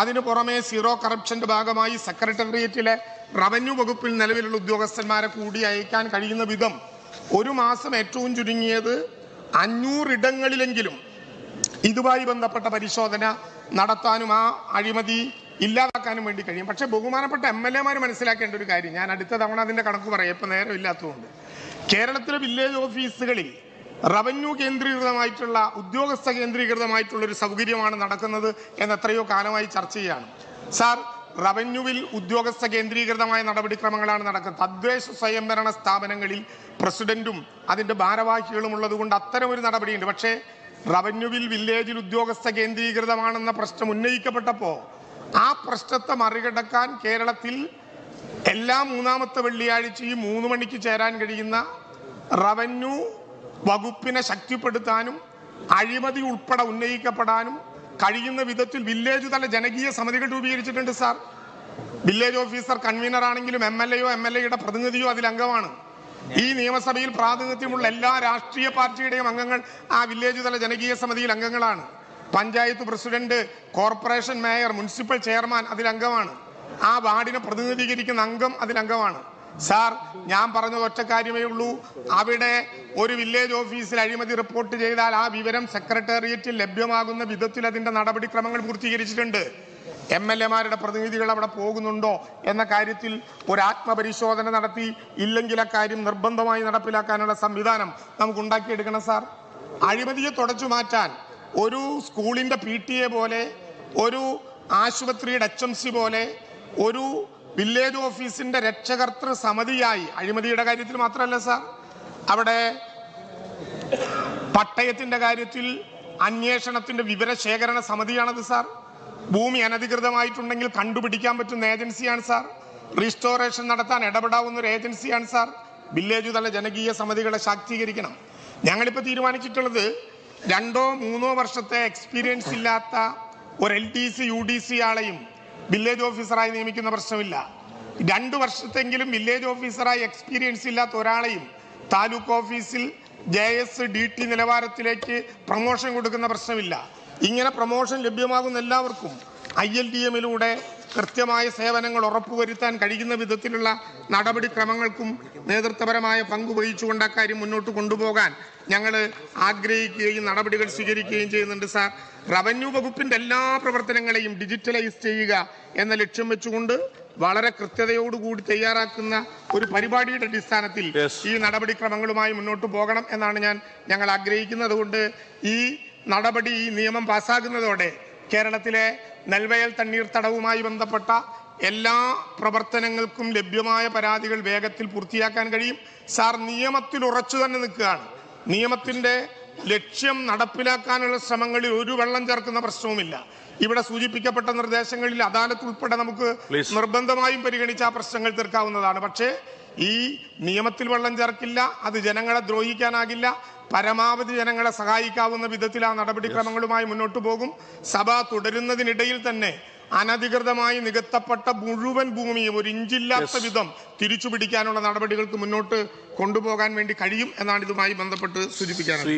അതിന് പുറമെ സീറോ കറപ്ഷന്റെ ഭാഗമായി സെക്രട്ടേറിയറ്റിലെ റവന്യൂ വകുപ്പിൽ നിലവിലുള്ള ഉദ്യോഗസ്ഥന്മാരെ കൂടി അയക്കാൻ കഴിയുന്ന വിധം ഒരു മാസം ഏറ്റവും ചുരുങ്ങിയത് 500 ഇടങ്ങളിലെങ്കിലും ഇതുമായി ബന്ധപ്പെട്ട പരിശോധന നടത്താനും ആ അഴിമതി ഇല്ലാതാക്കാനും വേണ്ടി കഴിയും. പക്ഷെ ബഹുമാനപ്പെട്ട MLA മനസ്സിലാക്കേണ്ട ഒരു കാര്യം, ഞാൻ അടുത്ത തവണ അതിന്റെ കണക്ക് പറയാം, ഇപ്പൊ നേരം ഇല്ലാത്തതുകൊണ്ട്, കേരളത്തിലെ വില്ലേജ് ഓഫീസുകളിൽ റവന്യൂ കേന്ദ്രീകൃതമായിട്ടുള്ള ഉദ്യോഗസ്ഥ കേന്ദ്രീകൃതമായിട്ടുള്ള ഒരു സൗകര്യമാണ് നടക്കുന്നത് എന്ന് എത്രയോ കാലമായി ചർച്ച ചെയ്യാണ്. സാർ, റവന്യൂവിൽ ഉദ്യോഗസ്ഥ കേന്ദ്രീകൃതമായ നടപടിക്രമങ്ങളാണ് നടക്കുന്നത്. തദ്ദേശ സ്വയംഭരണ സ്ഥാപനങ്ങളിൽ പ്രസിഡന്റും അതിന്റെ ഭാരവാഹികളും ഉള്ളത് കൊണ്ട് അത്തരമൊരു നടപടിയുണ്ട്. പക്ഷേ റവന്യൂവിൽ വില്ലേജിൽ ഉദ്യോഗസ്ഥ കേന്ദ്രീകൃതമാണെന്ന പ്രശ്നം ഉന്നയിക്കപ്പെട്ടപ്പോൾ ആ പ്രശ്നത്തെ മറികടക്കാൻ കേരളത്തിൽ എല്ലാ 3ാമത്തെ വെള്ളിയാഴ്ചയും 3 മണിക്ക് ചേരാൻ കഴിയുന്ന റവന്യൂ വകുപ്പിനെ ശക്തിപ്പെടുത്താനും അഴിമതി ഉൾപ്പെടെ ഉന്നയിക്കപ്പെടാനും കഴിയുന്ന വിധത്തിൽ വില്ലേജ് തല ജനകീയ സമിതികൾ രൂപീകരിച്ചിട്ടുണ്ട്. സാർ, വില്ലേജ് ഓഫീസർ കൺവീനർ ആണെങ്കിലും MLAയോ MLAയുടെ പ്രതിനിധിയോ അതിൽ അംഗമാണ്. ഈ നിയമസഭയിൽ പ്രാതിനിധ്യമുള്ള എല്ലാ രാഷ്ട്രീയ പാർട്ടിയുടെയും അംഗങ്ങൾ ആ വില്ലേജ് തല ജനകീയ സമിതിയിൽ അംഗങ്ങളാണ്. Panchayat president, corporation mayor, municipal chairman അതിൽ അംഗമാണ്. ആ വാർഡിനെ പ്രതിനിധീകരിക്കുന്ന അംഗം അതിൽ അംഗമാണ്. സാർ, ഞാൻ പറഞ്ഞത് ഒറ്റ കാര്യമേ ഉള്ളൂ, അവിടെ ഒരു വില്ലേജ് ഓഫീസിൽ അഴിമതി റിപ്പോർട്ട് ചെയ്താൽ ആ വിവരം സെക്രട്ടേറിയറ്റിൽ ലഭ്യമാകുന്ന വിധത്തിൽ അതിന്റെ നടപടിക്രമങ്ങൾ പൂർത്തീകരിച്ചിട്ടുണ്ട്. MLA പ്രതിനിധികൾ അവിടെ പോകുന്നുണ്ടോ എന്ന കാര്യത്തിൽ ഒരു ആത്മപരിശോധന നടത്തി ഇല്ലെങ്കിൽ അക്കാര്യം നിർബന്ധമായി നടപ്പിലാക്കാനുള്ള സംവിധാനം നമുക്ക് ഉണ്ടാക്കിയെടുക്കണം. സാർ, അഴിമതിയെ തുടച്ചു മാറ്റാൻ ഒരു സ്കൂളിന്റെ PTA പോലെ, ഒരു ആശുപത്രിയുടെ HMC പോലെ, ഒരു വില്ലേജ് ഓഫീസിന്റെ രക്ഷകർത്തൃ സമിതിയായി, അഴിമതിയുടെ കാര്യത്തിൽ മാത്രമല്ല സാർ, അവിടെ പട്ടയത്തിന്റെ കാര്യത്തിൽ അന്വേഷണത്തിന്റെ വിവരശേഖരണ സമിതിയാണത് സാർ. ഭൂമി അനധികൃതമായിട്ടുണ്ടെങ്കിൽ കണ്ടുപിടിക്കാൻ പറ്റുന്ന ഏജൻസിയാണ് സാർ. റീസ്റ്റോറേഷൻ നടത്താൻ ഇടപെടാവുന്ന ഒരു ഏജൻസിയാണ് സാർ. വില്ലേജ് തല ജനകീയ സമിതികളെ ശാക്തീകരിക്കണം. ഞങ്ങളിപ്പോൾ തീരുമാനിച്ചിട്ടുള്ളത് 2-3 വർഷത്തെ എക്സ്പീരിയൻസ് ഇല്ലാത്ത ഒരു LDC UDC ആളെയും വില്ലേജ് ഓഫീസറായി നിയമിക്കുന്ന പ്രശ്നമില്ല. 2 വർഷത്തെങ്കിലും വില്ലേജ് ഓഫീസറായി എക്സ്പീരിയൻസ് ഇല്ലാത്ത ഒരാളെയും താലൂക്ക് ഓഫീസിൽ JS DT നിലവാരത്തിലേക്ക് പ്രൊമോഷൻ കൊടുക്കുന്ന പ്രശ്നമില്ല. ഇങ്ങനെ പ്രൊമോഷൻ ലഭ്യമാകുന്ന എല്ലാവർക്കും ILDMലൂടെ കൃത്യമായ സേവനങ്ങൾ ഉറപ്പുവരുത്താൻ കഴിയുന്ന വിധത്തിലുള്ള നടപടിക്രമങ്ങൾക്കും നേതൃത്വപരമായ പങ്ക് വഹിച്ചുകൊണ്ട് അക്കാര്യം മുന്നോട്ട് കൊണ്ടുപോകാൻ ഞങ്ങൾ ആഗ്രഹിക്കുകയും നടപടികൾ സ്വീകരിക്കുകയും ചെയ്യുന്നുണ്ട്. സാർ, റവന്യൂ വകുപ്പിന്റെ എല്ലാ പ്രവർത്തനങ്ങളെയും ഡിജിറ്റലൈസ് ചെയ്യുക എന്ന ലക്ഷ്യം വെച്ചുകൊണ്ട് വളരെ കൃത്യതയോടുകൂടി തയ്യാറാക്കുന്ന ഒരു പരിപാടിയുടെ അടിസ്ഥാനത്തിൽ ഈ നടപടിക്രമങ്ങളുമായി മുന്നോട്ട് പോകണം എന്നാണ് ഞങ്ങൾ ആഗ്രഹിക്കുന്നത്. അതുകൊണ്ട് ഈ നടപടി, ഈ നിയമം പാസ്സാകുന്നതോടെ കേരളത്തിലെ നെൽവയൽ തണ്ണീർത്തടവുമായി ബന്ധപ്പെട്ട എല്ലാ പ്രവർത്തനങ്ങൾക്കും ലഭ്യമായ പരാതികൾ വേഗത്തിൽ പൂർത്തിയാക്കാൻ കഴിയും. സാർ, നിയമത്തിൽ ഉറച്ചു തന്നെ നിൽക്കുകയാണ്. നിയമത്തിന്റെ ലക്ഷ്യം നടപ്പിലാക്കാനുള്ള ശ്രമങ്ങളിൽ ഒരു വെള്ളം ചേർക്കുന്ന പ്രശ്നവുമില്ല. ഇവിടെ സൂചിപ്പിക്കപ്പെട്ട നിർദ്ദേശങ്ങളിൽ അദാലത്ത് ഉൾപ്പെടെ നമുക്ക് നിർബന്ധമായും പരിഗണിച്ച ആ പ്രശ്നങ്ങൾ തീർക്കാവുന്നതാണ്. പക്ഷേ ഈ നിയമത്തിൽ വെള്ളം ചേർക്കില്ല, അത് ജനങ്ങളെ ദ്രോഹിക്കാനാകില്ല. പരമാവധി ജനങ്ങളെ സഹായിക്കാവുന്ന വിധത്തിൽ ആ നടപടിക്രമങ്ങളുമായി മുന്നോട്ട് പോകും. സഭ തുടരുന്നതിനിടയിൽ തന്നെ അനധികൃതമായി നികത്തപ്പെട്ട മുഴുവൻ ഭൂമിയും ഒരു ഇഞ്ചില്ലാത്ത വിധം തിരിച്ചു പിടിക്കാനുള്ള നടപടികൾക്ക് മുന്നോട്ട് കൊണ്ടുപോകാൻ വേണ്ടി കഴിയും എന്നാണ് ഇതുമായി ബന്ധപ്പെട്ട് സൂചിപ്പിക്കാനുള്ളത്.